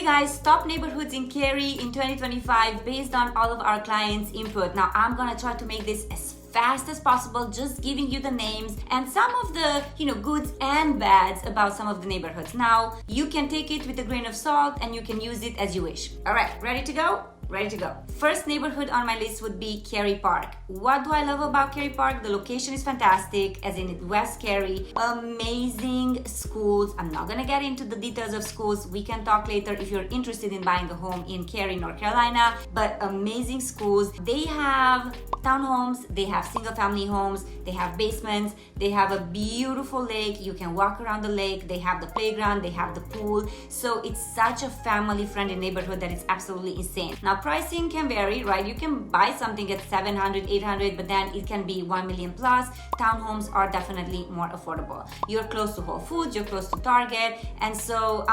guys, top neighborhoods in Cary in 2025 based on all of our clients' input. Now I'm gonna try to make this as fast as possible, just giving you the names and some of the goods and bads about some of the neighborhoods. Now you can take it with a grain of salt and you can use it as you wish. All right, ready to go? Ready to go. First neighborhood on my list would be Cary Park. What do I love about Cary Park? The location is fantastic, as in West Cary. Amazing schools. I'm not gonna get into the details of schools. We can talk later if you're interested in buying a home in Cary, North Carolina. But amazing schools. They have townhomes, they have single family homes, they have basements, they have a beautiful lake. You can walk around the lake. They have the playground, they have the pool. So it's such a family friendly neighborhood that it's absolutely insane. Now pricing can vary, right? You can buy something at 700, 800, but then it can be 1 million plus. Townhomes are definitely more affordable. You're close to Whole Foods, you're close to Target, and so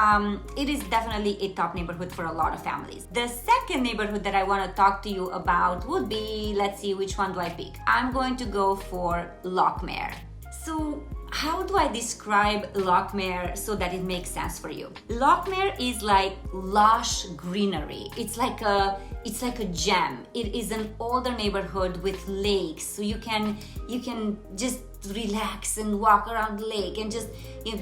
it is definitely a top neighborhood for a lot of families. The second neighborhood that I want to talk to you about would be, let's see, which one do I pick? I'm going to go for Lockmere. So how do I describe Lockmere so that it makes sense for you? Lockmere is like lush greenery. It's like a gem. It is an older neighborhood with lakes, so you can just relax and walk around the lake and just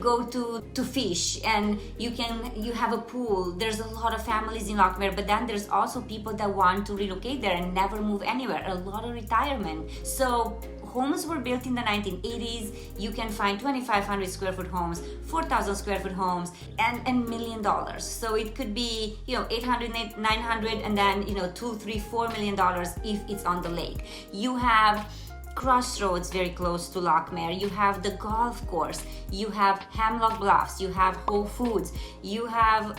go to fish, and you have a pool. There's a lot of families in Lockmere, but then there's also people that want to relocate there and never move anywhere. A lot of retirement. So homes were built in the 1980s. You can find 2,500 square foot homes, 4,000 square foot homes, and $1 million. So it could be 800, 900, and then $2, $3, $4 million if it's on the lake. You have Crossroads very close to Lockmere. You have the golf course. You have Hemlock Bluffs. You have Whole Foods. You have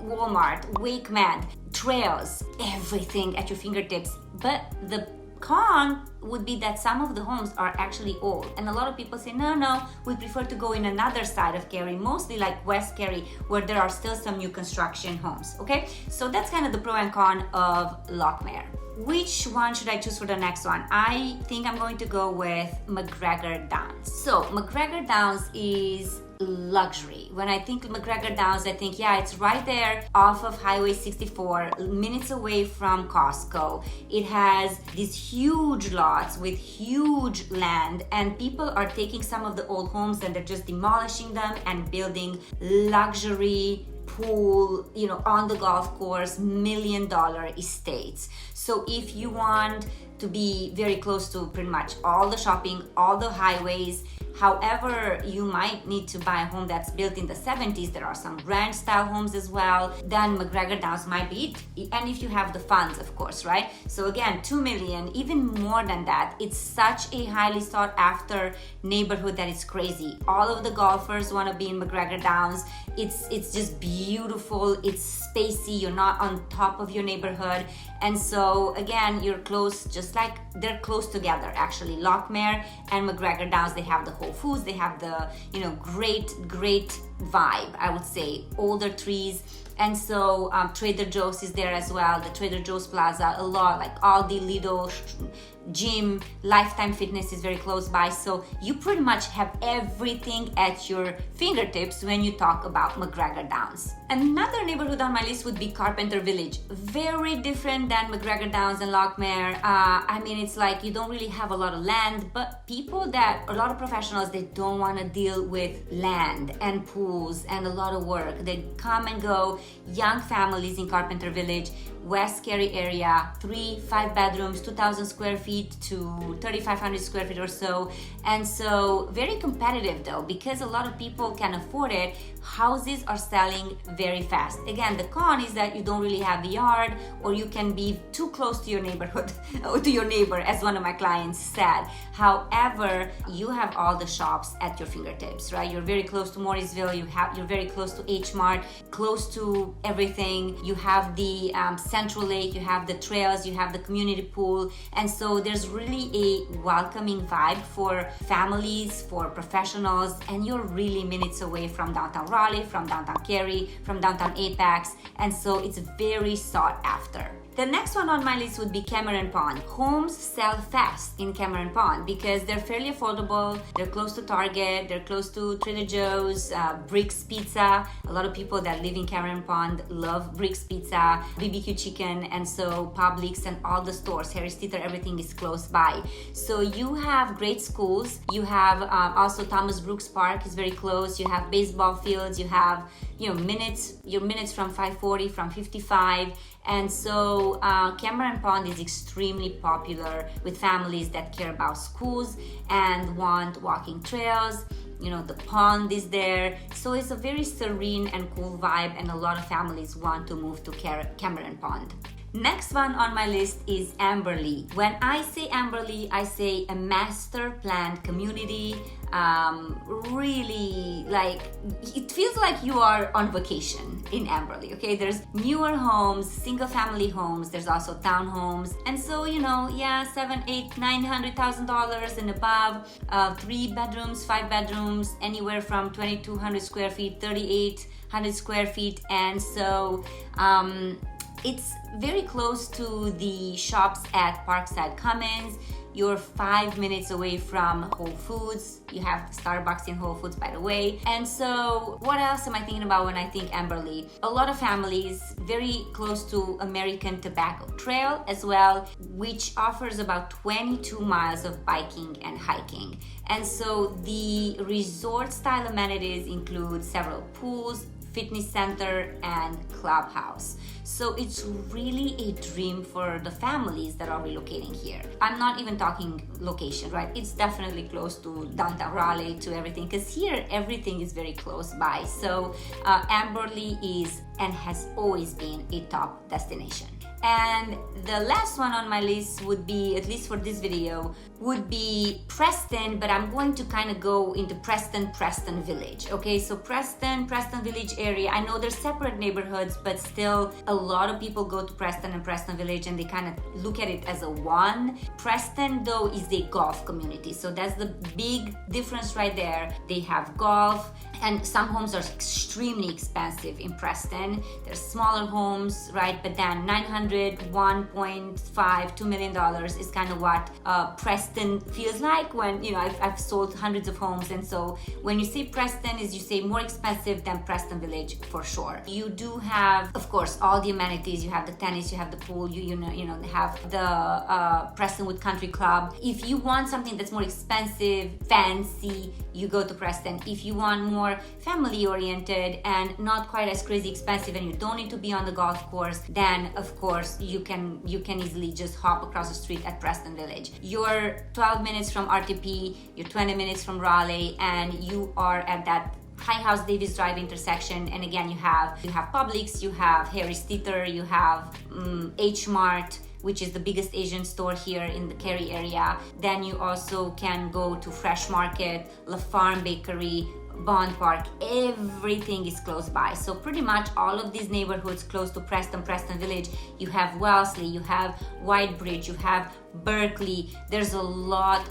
Walmart, Wakeman, trails, everything at your fingertips. But the con would be that some of the homes are actually old, and a lot of people say no, we prefer to go in another side of Cary, mostly like West Cary, where there are still some new construction homes. Okay, so that's kind of the pro and con of Lockmere. Which one should I choose for the next one? I think I'm going to go with McGregor Downs. So McGregor Downs is luxury. When I think McGregor Downs, I think, it's right there off of Highway 64, minutes away from Costco. It has these huge lots with huge land, and people are taking some of the old homes and they're just demolishing them and building luxury pool, on the golf course, $1 million estates. So if you want to be very close to pretty much all the shopping, all the highways, however, you might need to buy a home that's built in the 70s. There are some ranch style homes as well. Then McGregor Downs might be it. And if you have the funds, of course, right? So again, 2 million, even more than that. It's such a highly sought after neighborhood that it's crazy. All of the golfers want to be in McGregor Downs. It's just beautiful. It's spacey. You're not on top of your neighborhood. And so again, you're close, just like they're close together actually. Lockmere and McGregor Downs, they have the Whole Foods, they have the great vibe, I would say, older trees. And so Trader Joe's is there as well, the Trader Joe's Plaza, a lot, like Aldi, Lidl, gym, Lifetime Fitness is very close by. So you pretty much have everything at your fingertips when you talk about McGregor Downs. Another neighborhood on my list would be Carpenter Village. Very different than McGregor Downs and Lockmere. It's like you don't really have a lot of land, but a lot of professionals, they don't want to deal with land and pools and a lot of work. They come and go. Young families in Carpenter Village, West Cary area, 3-5 bedrooms, 2,000 square feet to 3,500 square feet or so. And so very competitive though, because a lot of people can afford it. Houses are selling very fast. Again, the con is that you don't really have the yard, or you can be too close to your neighborhood or to your neighbor, as one of my clients said. However, you have all the shops at your fingertips, right? You're very close to Morrisville. You're very close to H Mart, close to everything. You have the Central Lake, you have the trails, you have the community pool, and so there's really a welcoming vibe for families, for professionals, and you're really minutes away from downtown Raleigh, from downtown Cary, from downtown Apex, and so it's very sought after. The next one on my list would be Cameron Pond. Homes sell fast in Cameron Pond because they're fairly affordable, they're close to Target, they're close to Trader Joe's, Bricks Pizza. A lot of people that live in Cameron Pond love Bricks Pizza, BBQ Chicken, and so Publix and all the stores, Harris Teeter, everything is close by. So you have great schools, you have also Thomas Brooks Park is very close, you have baseball fields, you have minutes from 540, from 55, and so Cameron Pond is extremely popular with families that care about schools and want walking trails. The pond is there, so it's a very serene and cool vibe, and a lot of families want to move to Cameron Pond. Next one on my list is Amberley. When I say Amberley, I say a master planned community. Really, it feels like you are on vacation in Amberley, okay? There's newer homes, single family homes, there's also townhomes, and so, $700,000, $800,000, $900,000 and above, 3 bedrooms, 5 bedrooms, anywhere from 2,200 square feet, 3,800 square feet, and so, it's very close to the shops at Parkside Commons. You're 5 minutes away from Whole Foods. You have Starbucks in Whole Foods, by the way. And so what else am I thinking about when I think Amberley? A lot of families very close to American Tobacco Trail as well, which offers about 22 miles of biking and hiking. And so the resort style amenities include several pools, fitness center, and clubhouse. So it's really a dream for the families that are relocating here. I'm not even talking location, right? It's definitely close to downtown Raleigh, to everything, because here everything is very close by. So Amberley is and has always been a top destination. And the last one on my list would be, at least for this video, would be Preston, but I'm going to kind of go into Preston Village. Okay, so Preston Village area, I know they're separate neighborhoods, but still a lot of people go to Preston and Preston Village and they kind of look at it as a one. Preston though is a golf community, so that's the big difference right there. They have golf, and some homes are extremely expensive in Preston. There's smaller homes, right? But then $900,000, $1.5, $2 million is kind of what Preston feels like when, I've sold hundreds of homes. And so when you say Preston, you say more expensive than Preston Village for sure. You do have, of course, all the amenities. You have the tennis, you have the pool, you have the Prestonwood Country Club. If you want something that's more expensive, fancy, you go to Preston. If you want more family oriented and not quite as crazy expensive and you don't need to be on the golf course, then of course you can easily just hop across the street at Preston Village. You're 12 minutes from RTP, you're 20 minutes from Raleigh, and you are at that High House Davis Drive intersection. And again, you have Publix, you have Harris Teeter, you have H Mart, which is the biggest Asian store here in the Cary area. Then you also can go to Fresh Market, La Farm Bakery, Bond Park, everything is close by. So pretty much all of these neighborhoods close to Preston Village, you have Wellesley, you have Whitebridge, you have Berkeley, there's a lot,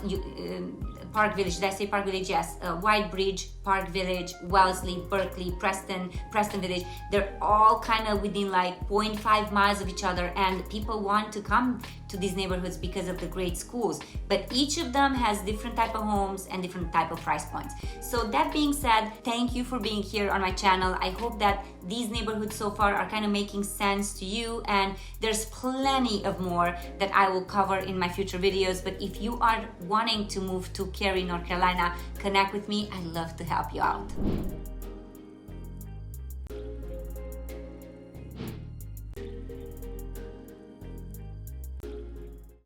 Park Village, did I say Park Village? Yes. Whitebridge, Park Village, Wellesley, Berkeley, Preston Village. They're all kind of within 0.5 miles of each other, and people want to come to these neighborhoods because of the great schools. But each of them has different type of homes and different type of price points. So that being said, thank you for being here on my channel. I hope that these neighborhoods so far are kind of making sense to you, and there's plenty of more that I will cover in my future videos. But if you are wanting to move to Cary, North Carolina, connect with me. I'd love to help you out.